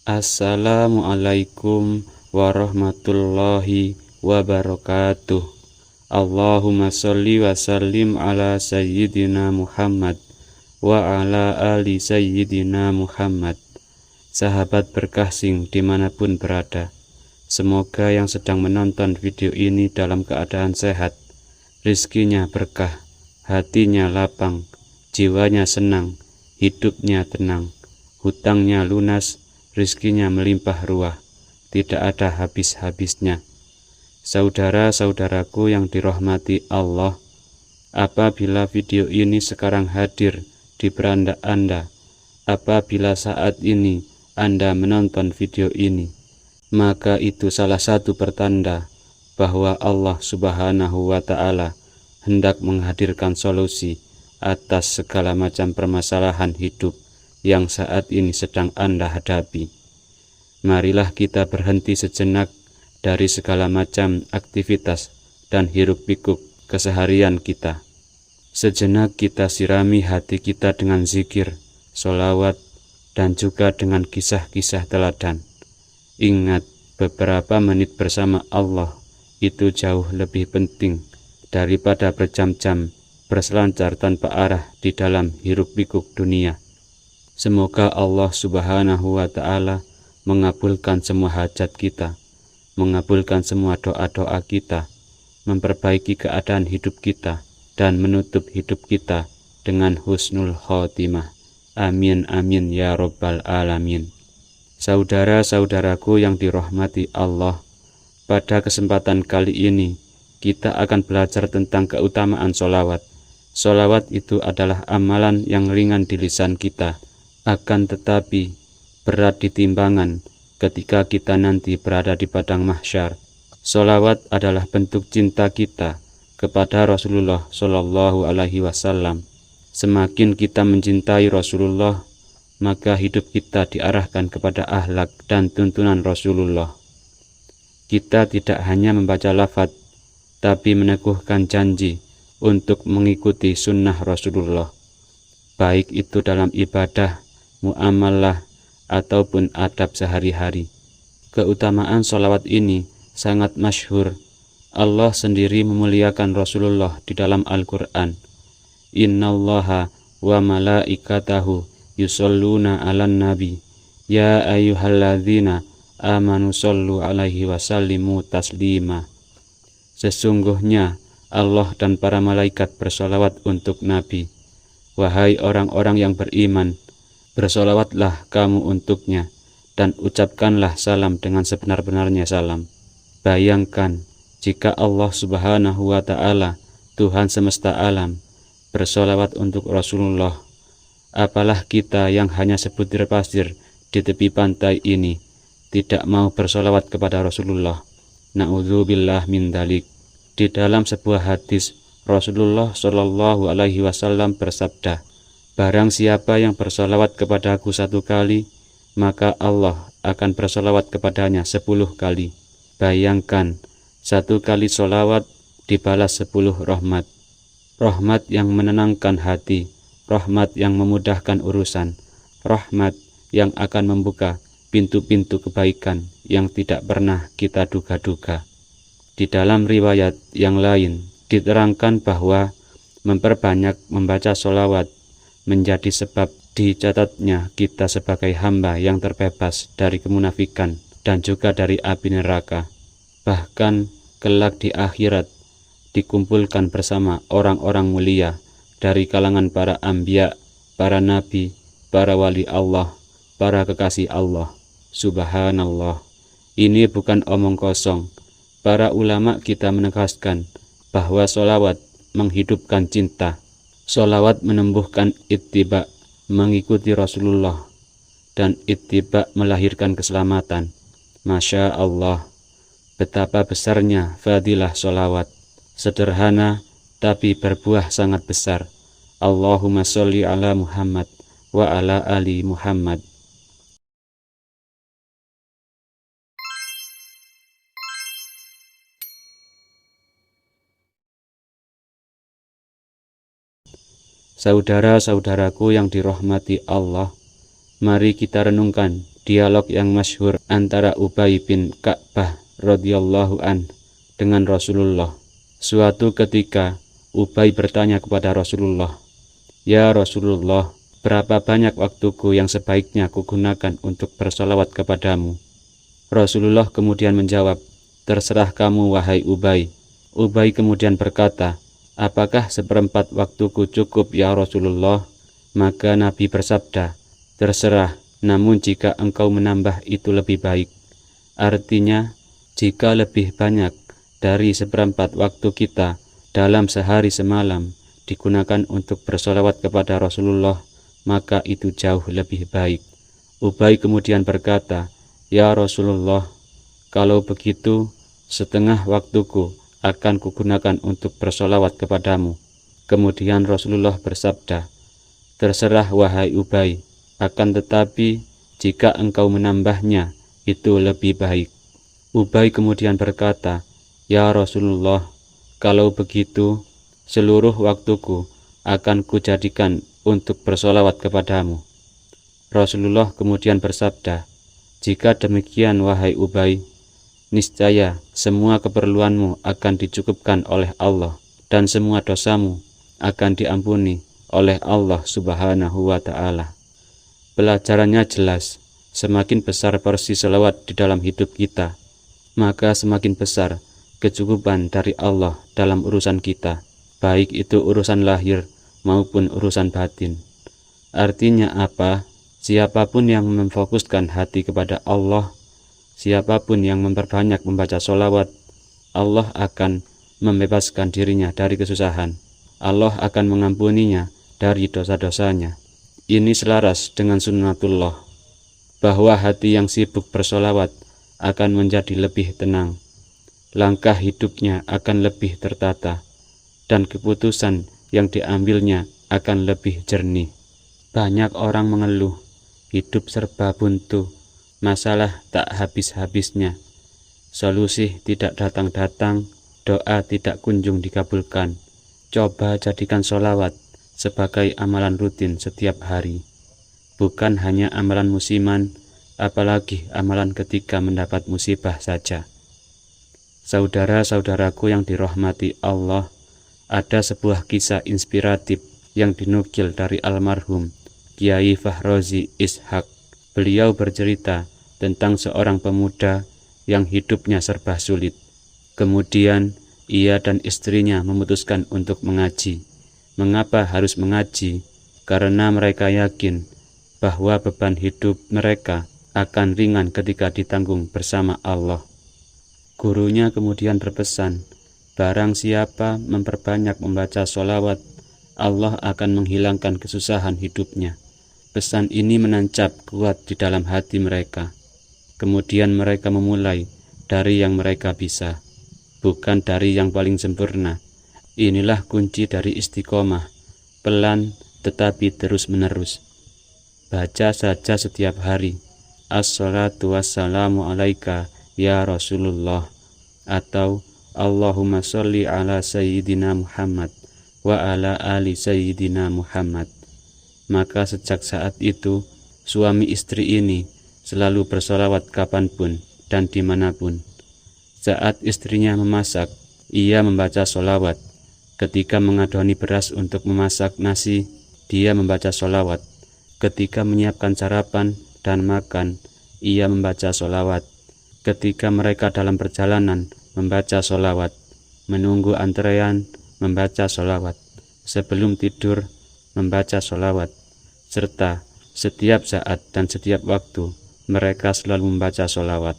Assalamualaikum warahmatullahi wabarakatuh. Allahumma sholli wa sallim ala sayyidina Muhammad wa ala ali sayyidina Muhammad. Sahabat berkah sing dimanapun berada, semoga yang sedang menonton video ini dalam keadaan sehat, rizkinya berkah, hatinya lapang, jiwanya senang, hidupnya tenang, hutangnya lunas, rizkinya melimpah ruah, tidak ada habis-habisnya. Saudara-saudaraku yang dirahmati Allah, apabila video ini sekarang hadir di beranda Anda, apabila saat ini Anda menonton video ini, maka itu salah satu pertanda bahwa Allah Subhanahu wa Ta'ala hendak menghadirkan solusi atas segala macam permasalahan hidup yang saat ini sedang Anda hadapi. Marilah kita berhenti sejenak dari segala macam aktivitas dan hiruk-pikuk keseharian kita. Sejenak kita sirami hati kita dengan zikir, sholawat, dan juga dengan kisah-kisah teladan. Ingat, beberapa menit bersama Allah itu jauh lebih penting daripada berjam-jam berselancar tanpa arah di dalam hiruk-pikuk dunia. Semoga Allah Subhanahu wa Ta'ala mengabulkan semua hajat kita, mengabulkan semua doa-doa kita, memperbaiki keadaan hidup kita, dan menutup hidup kita dengan husnul khotimah. Amin amin ya rabbal alamin. Saudara-saudaraku yang dirahmati Allah, pada kesempatan kali ini kita akan belajar tentang keutamaan sholawat. Sholawat itu adalah amalan yang ringan di lisan kita, akan tetapi berat di timbangan ketika kita nanti berada di padang mahsyar. Sholawat adalah bentuk cinta kita kepada Rasulullah Shallallahu Alaihi Wasallam. Semakin kita mencintai Rasulullah, maka hidup kita diarahkan kepada akhlak dan tuntunan Rasulullah. Kita tidak hanya membaca lafaz, tapi meneguhkan janji untuk mengikuti sunnah Rasulullah, baik itu dalam ibadah, muamalah, ataupun adab sehari-hari. Keutamaan sholawat ini sangat masyhur. Allah sendiri memuliakan Rasulullah di dalam Al-Quran. Innallaha wa malaikatahu yusholluna 'alan nabi ya ayyuhalladzina amanu shollu 'alaihi wa sallimu taslima. Sesungguhnya Allah dan para malaikat bersolawat untuk Nabi. Wahai orang-orang yang beriman, bersolawatlah kamu untuknya, dan ucapkanlah salam dengan sebenar-benarnya salam. Bayangkan jika Allah Subhanahu wa Ta'ala, Tuhan semesta alam, bersolawat untuk Rasulullah. Apalah kita yang hanya sebutir pasir di tepi pantai ini tidak mau bersolawat kepada Rasulullah. Na'udzubillah min dzalik. Di dalam sebuah hadis, Rasulullah Shallallahu Alaihi Wasallam bersabda, barang siapa yang bersolawat kepadaku 1 kali, maka Allah akan bersolawat kepadanya 10 kali. Bayangkan, 1 kali solawat dibalas 10 rahmat. Rahmat yang menenangkan hati, rahmat yang memudahkan urusan, rahmat yang akan membuka pintu-pintu kebaikan yang tidak pernah kita duga-duga. Di dalam riwayat yang lain diterangkan bahwa memperbanyak membaca solawat menjadi sebab dicatatnya kita sebagai hamba yang terbebas dari kemunafikan dan juga dari api neraka. Bahkan kelak di akhirat dikumpulkan bersama orang-orang mulia dari kalangan para anbiya, para nabi, para wali Allah, para kekasih Allah. Subhanallah, ini bukan omong kosong. Para ulama kita menegaskan bahwa sholawat menghidupkan cinta. Sholawat menumbuhkan ittiba, mengikuti Rasulullah, dan ittiba melahirkan keselamatan. Masya Allah, betapa besarnya fadilah sholawat. Sederhana tapi berbuah sangat besar. Allahumma sholli ala Muhammad wa ala ali Muhammad. Saudara-saudaraku yang dirahmati Allah, mari kita renungkan dialog yang masyhur antara Ubay bin Ka'bah radhiyallahu an dengan Rasulullah. Suatu ketika Ubay bertanya kepada Rasulullah, "Ya Rasulullah, berapa banyak waktuku yang sebaiknya kugunakan untuk bersolawat kepadamu?" Rasulullah kemudian menjawab, "Terserah kamu wahai Ubay." Ubay kemudian berkata, "Apakah seperempat waktuku cukup ya Rasulullah?" Maka Nabi bersabda, "Terserah, namun jika engkau menambah itu lebih baik." Artinya, jika lebih banyak dari seperempat waktu kita dalam sehari semalam digunakan untuk bersolawat kepada Rasulullah, maka itu jauh lebih baik. Ubay kemudian berkata, "Ya Rasulullah, kalau begitu setengah waktuku akan kugunakan untuk bersolawat kepadamu." Kemudian Rasulullah bersabda, "Terserah wahai Ubay, akan tetapi jika engkau menambahnya, itu lebih baik." Ubay kemudian berkata, "Ya Rasulullah, kalau begitu seluruh waktuku akan kujadikan untuk bersolawat kepadamu." Rasulullah kemudian bersabda, "Jika demikian wahai Ubay, niscaya semua keperluanmu akan dicukupkan oleh Allah dan semua dosamu akan diampuni oleh Allah Subhanahu wa Ta'ala." Pelajarannya jelas, semakin besar porsi selawat di dalam hidup kita, maka semakin besar kecukupan dari Allah dalam urusan kita, baik itu urusan lahir maupun urusan batin. Artinya apa? Siapapun yang memfokuskan hati kepada Allah, siapapun yang memperbanyak membaca sholawat, Allah akan membebaskan dirinya dari kesusahan. Allah akan mengampuninya dari dosa-dosanya. Ini selaras dengan sunnatullah, bahwa hati yang sibuk bersolawat akan menjadi lebih tenang, langkah hidupnya akan lebih tertata, dan keputusan yang diambilnya akan lebih jernih. Banyak orang mengeluh, hidup serba buntu, masalah tak habis-habisnya, solusi tidak datang-datang, doa tidak kunjung dikabulkan. Coba jadikan sholawat sebagai amalan rutin setiap hari, bukan hanya amalan musiman, apalagi amalan ketika mendapat musibah saja. Saudara-saudaraku yang dirahmati Allah, ada sebuah kisah inspiratif yang dinukil dari almarhum Kiai Fahrozi Ishak. Beliau bercerita tentang seorang pemuda yang hidupnya serba sulit. Kemudian ia dan istrinya memutuskan untuk mengaji. Mengapa harus mengaji? Karena mereka yakin bahwa beban hidup mereka akan ringan ketika ditanggung bersama Allah. Gurunya kemudian berpesan, barang siapa memperbanyak membaca sholawat, Allah akan menghilangkan kesusahan hidupnya. Pesan ini menancap kuat di dalam hati mereka. Kemudian mereka memulai dari yang mereka bisa, bukan dari yang paling sempurna. Inilah kunci dari istiqomah, pelan tetapi terus-menerus. Baca saja setiap hari, As-salatu wassalamu alaika ya Rasulullah, atau Allahumma sholli ala Sayyidina Muhammad wa ala ali Sayyidina Muhammad. Maka sejak saat itu, suami istri ini selalu bersolawat kapanpun dan dimanapun. Saat istrinya memasak, ia membaca sholawat. Ketika mengadoni beras untuk memasak nasi, dia membaca sholawat. Ketika menyiapkan sarapan dan makan, ia membaca sholawat. Ketika mereka dalam perjalanan, membaca sholawat. Menunggu antrean, membaca sholawat. Sebelum tidur, membaca sholawat. Serta setiap saat dan setiap waktu, mereka selalu membaca sholawat.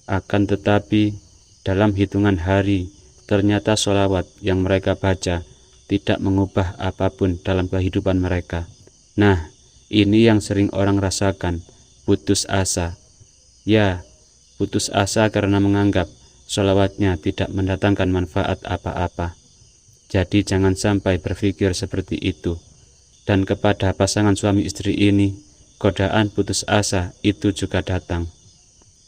Akan tetapi, dalam hitungan hari, ternyata sholawat yang mereka baca tidak mengubah apapun dalam kehidupan mereka. Nah, ini yang sering orang rasakan, putus asa. Ya, putus asa karena menganggap sholawatnya tidak mendatangkan manfaat apa-apa. Jadi jangan sampai berpikir seperti itu. Dan kepada pasangan suami istri ini, godaan putus asa itu juga datang.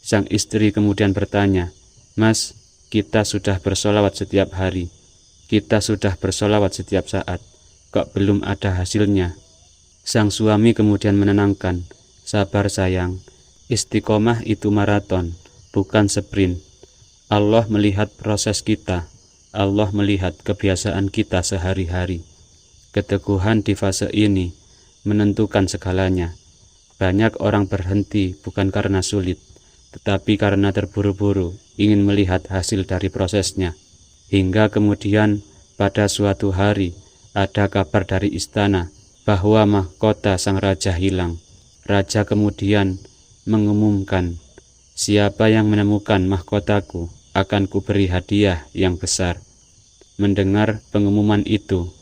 Sang istri kemudian bertanya, "Mas, kita sudah bersolawat setiap hari, kita sudah bersolawat setiap saat, kok belum ada hasilnya?" Sang suami kemudian menenangkan, "Sabar sayang, Istiqomah itu maraton, bukan sprint. Allah melihat proses kita. Allah melihat kebiasaan kita sehari-hari. Keteguhan di fase ini menentukan segalanya. Banyak orang berhenti bukan karena sulit, tetapi karena terburu-buru ingin melihat hasil dari prosesnya. Hingga kemudian pada suatu hari ada kabar dari istana bahwa mahkota sang raja hilang. Raja kemudian mengumumkan, "Siapa yang menemukan mahkotaku akan kuberi hadiah yang besar." Mendengar pengumuman itu,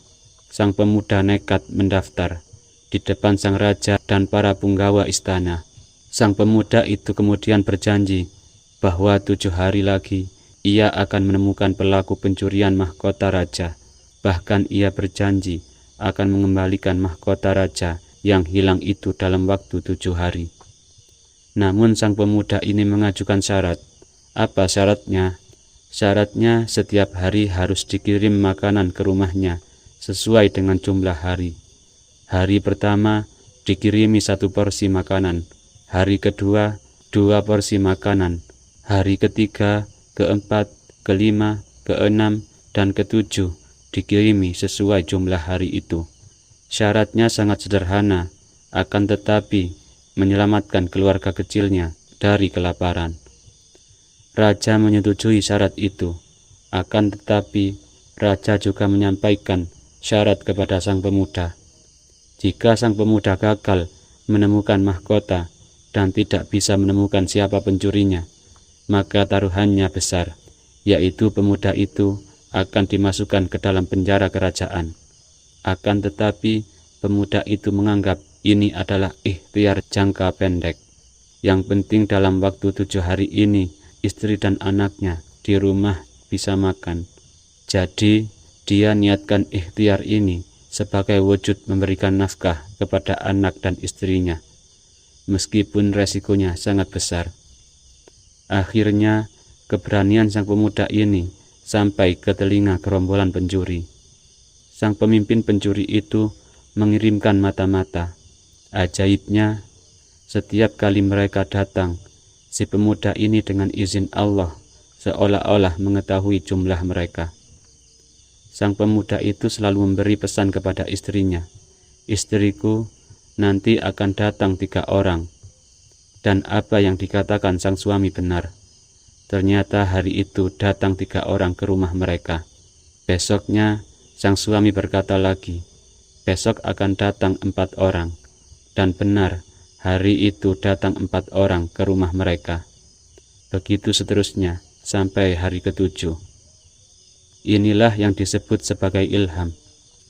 sang pemuda nekat mendaftar di depan sang raja dan para punggawa istana. Sang pemuda itu kemudian berjanji bahwa 7 hari lagi ia akan menemukan pelaku pencurian mahkota raja. Bahkan ia berjanji akan mengembalikan mahkota raja yang hilang itu dalam waktu 7 hari. Namun sang pemuda ini mengajukan syarat. Apa syaratnya? Syaratnya setiap hari harus dikirim makanan ke rumahnya sesuai dengan jumlah hari. Hari pertama dikirimi 1 porsi makanan, hari kedua 2 porsi makanan, hari ketiga, keempat, kelima, keenam, dan ketujuh dikirimi sesuai jumlah hari itu. Syaratnya sangat sederhana, akan tetapi menyelamatkan keluarga kecilnya dari kelaparan. Raja menyetujui syarat itu, akan tetapi raja juga menyampaikan syarat kepada sang pemuda. Jika sang pemuda gagal menemukan mahkota dan tidak bisa menemukan siapa pencurinya, maka taruhannya besar, yaitu pemuda itu akan dimasukkan ke dalam penjara kerajaan. Akan tetapi pemuda itu menganggap ini adalah ikhtiar jangka pendek. Yang penting dalam waktu 7 hari ini istri dan anaknya di rumah bisa makan. Jadi dia niatkan ikhtiar ini sebagai wujud memberikan nafkah kepada anak dan istrinya, meskipun resikonya sangat besar. Akhirnya keberanian sang pemuda ini sampai ke telinga gerombolan pencuri. Sang pemimpin pencuri itu mengirimkan mata-mata. Ajaibnya, setiap kali mereka datang, si pemuda ini dengan izin Allah seolah-olah mengetahui jumlah mereka. Sang pemuda itu selalu memberi pesan kepada istrinya, "Istriku, nanti akan datang 3 orang." Dan apa yang dikatakan sang suami benar. Ternyata hari itu datang 3 orang ke rumah mereka. Besoknya sang suami berkata lagi, "Besok akan datang 4 orang." Dan benar, hari itu datang 4 orang ke rumah mereka. Begitu seterusnya sampai hari ke-7. Inilah yang disebut sebagai ilham.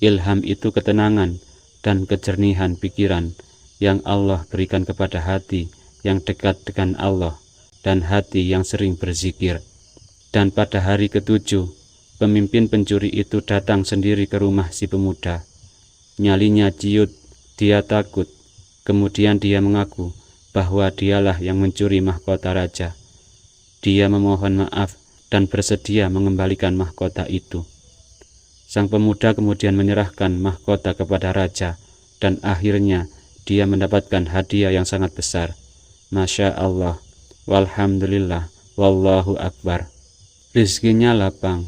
Ilham itu ketenangan dan kejernihan pikiran yang Allah berikan kepada hati yang dekat dengan Allah dan hati yang sering berzikir. Dan pada hari ke-7, pemimpin pencuri itu datang sendiri ke rumah si pemuda. Nyalinya ciut, dia takut. Kemudian dia mengaku bahwa dialah yang mencuri mahkota raja. Dia memohon maaf dan bersedia mengembalikan mahkota itu. Sang pemuda kemudian menyerahkan mahkota kepada raja, dan akhirnya dia mendapatkan hadiah yang sangat besar. Masya Allah, walhamdulillah, wallahu akbar. Rizkinya lapang.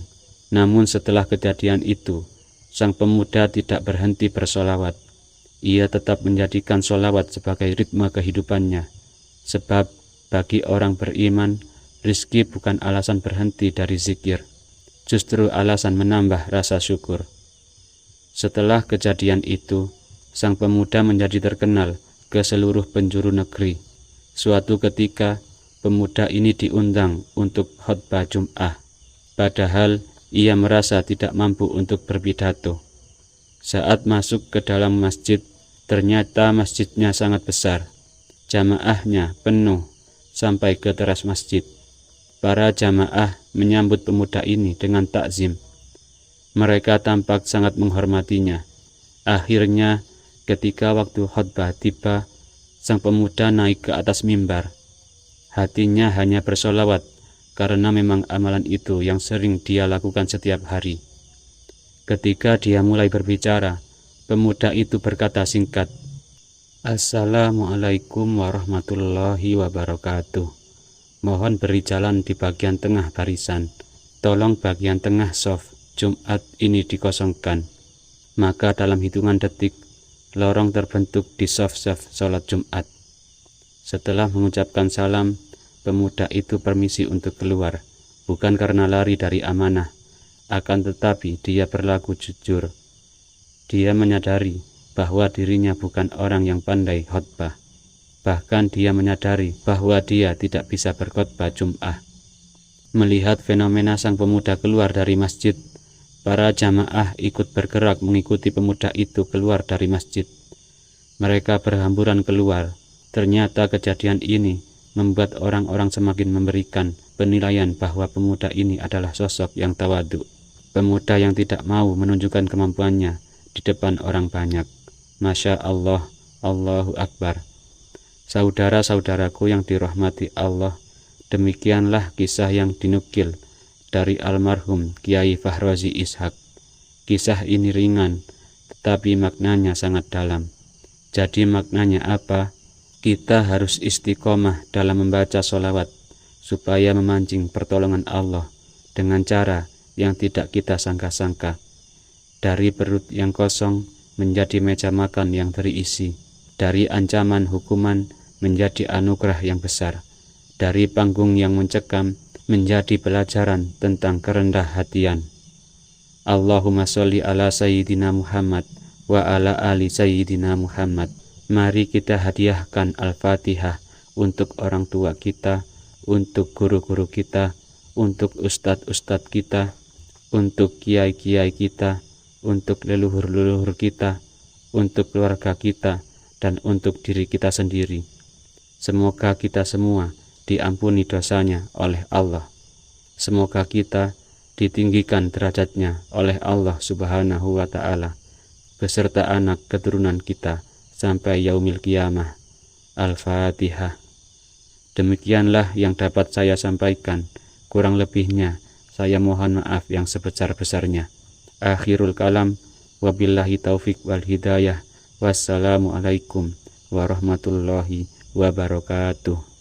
Namun setelah kejadian itu, sang pemuda tidak berhenti bersolawat. Ia tetap menjadikan solawat sebagai ritme kehidupannya. Sebab bagi orang beriman, rizki bukan alasan berhenti dari zikir, justru alasan menambah rasa syukur. Setelah kejadian itu, sang pemuda menjadi terkenal ke seluruh penjuru negeri. Suatu ketika, pemuda ini diundang untuk khutbah Jum'ah, padahal ia merasa tidak mampu untuk berpidato. Saat masuk ke dalam masjid, ternyata masjidnya sangat besar. Jamaahnya penuh sampai ke teras masjid. Para jamaah menyambut pemuda ini dengan takzim. Mereka tampak sangat menghormatinya. Akhirnya, ketika waktu khutbah tiba, sang pemuda naik ke atas mimbar. Hatinya hanya bersolawat, karena memang amalan itu yang sering dia lakukan setiap hari. Ketika dia mulai berbicara, pemuda itu berkata singkat, Assalamualaikum warahmatullahi wabarakatuh. Mohon beri jalan di bagian tengah barisan. Tolong bagian tengah shaf Jumat ini dikosongkan. Maka dalam hitungan detik, lorong terbentuk di shaf-shaf sholat Jumat. Setelah mengucapkan salam, pemuda itu permisi untuk keluar, bukan karena lari dari amanah, akan tetapi dia berlaku jujur. Dia menyadari bahwa dirinya bukan orang yang pandai khotbah. Bahkan dia menyadari bahwa dia tidak bisa berkhotbah Jum'ah. Melihat fenomena sang pemuda keluar dari masjid, para jamaah ikut bergerak mengikuti pemuda itu keluar dari masjid. Mereka berhamburan keluar. Ternyata kejadian ini membuat orang-orang semakin memberikan penilaian bahwa pemuda ini adalah sosok yang tawadhu. Pemuda yang tidak mau menunjukkan kemampuannya di depan orang banyak. Masya Allah, Allahu Akbar. Saudara-saudaraku yang dirahmati Allah, demikianlah kisah yang dinukil dari almarhum Kiai Fahrozi Ishak. Kisah ini ringan, tetapi maknanya sangat dalam. Jadi maknanya apa? Kita harus istiqomah dalam membaca sholawat, supaya memancing pertolongan Allah dengan cara yang tidak kita sangka-sangka. Dari perut yang kosong menjadi meja makan yang terisi, dari ancaman hukuman menjadi anugerah yang besar, dari panggung yang mencekam menjadi pelajaran tentang kerendah hatian. Allahumma sholli ala Sayyidina Muhammad wa ala ali Sayyidina Muhammad. Mari kita hadiahkan Al-Fatihah untuk orang tua kita, untuk guru-guru kita, untuk ustadz-ustadz kita, untuk kiai-kiai kita, untuk leluhur-leluhur kita, untuk keluarga kita, dan untuk diri kita sendiri. Semoga kita semua diampuni dosanya oleh Allah. Semoga kita ditinggikan derajatnya oleh Allah Subhanahu wa Ta'ala, beserta anak keturunan kita sampai yaumil qiyamah. Al-Fatihah. Demikianlah yang dapat saya sampaikan. Kurang lebihnya saya mohon maaf yang sebesar-besarnya. Akhirul kalam, wabillahi taufik wal hidayah. Wassalamualaikum warahmatullahi wabarakatuh.